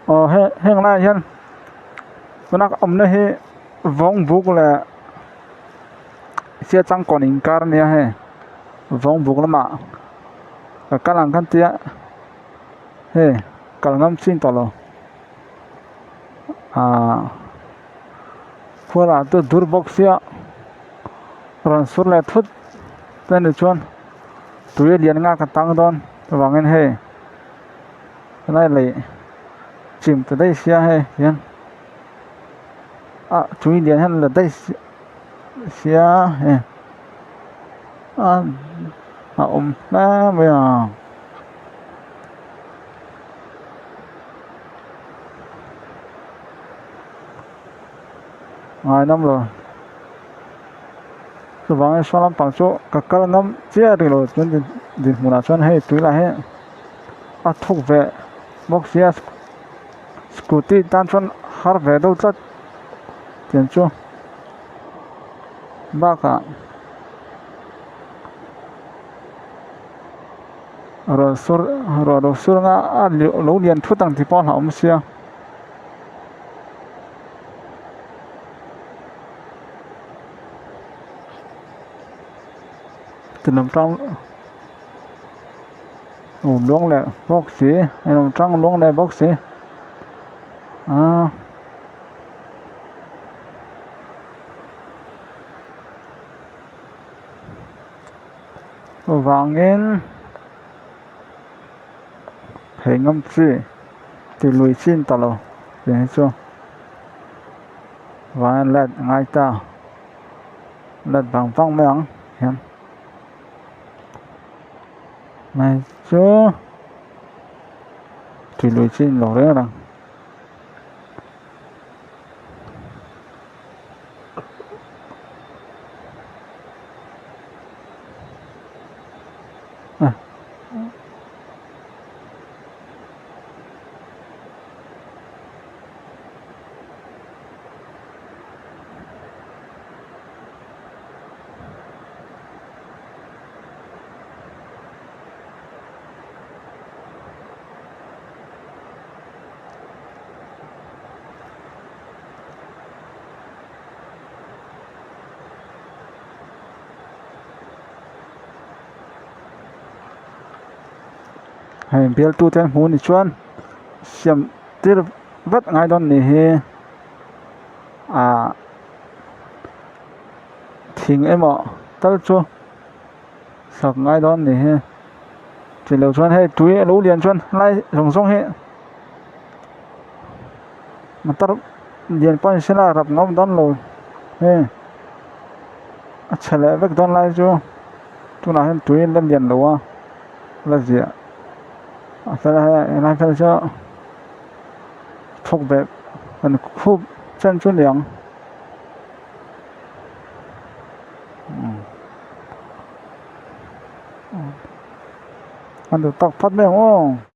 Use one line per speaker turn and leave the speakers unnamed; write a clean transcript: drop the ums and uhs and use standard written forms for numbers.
heng lai hian tunak omna hi vong buk la sia chang kon in kar nia he vong buk lama kalang kan tia he kalngam chin tolo phura tu dur box sia ron sur le thut ten ni chuan tuye lian nga ka tang don wangin he lai le chim te dai sia he hian chui lian han la dai sia he na me ngai nam lo so wang salam pang chu ka kal ngam chia ri lo chun din muna chuan he tui la he thuk ve box sia scooty tan chuan har ve do chat tian chu ba ka ro sur nga lo lian thu tang ti pon ha om sia tinam tang luang le box si em tang luang le box si wangin hei ngam chi ti lui chin talo te chu wang let ngai ta let bang meang hian mai chu ti lui chin lo re rang hay bial tu ten hu ni chuan siam tir vat ngai don ni he thing emo tal chu sak ngai don ni he chỉ lâu chuan he tui lo lian chuan lai rong he mà tar lian pan sela rap ngom don lo he chale vek don lai chu tu na hen tui len lian lo la zia phải là phải cho thuộc về phần khu chân chuột liang ăn được tóc phát miệng không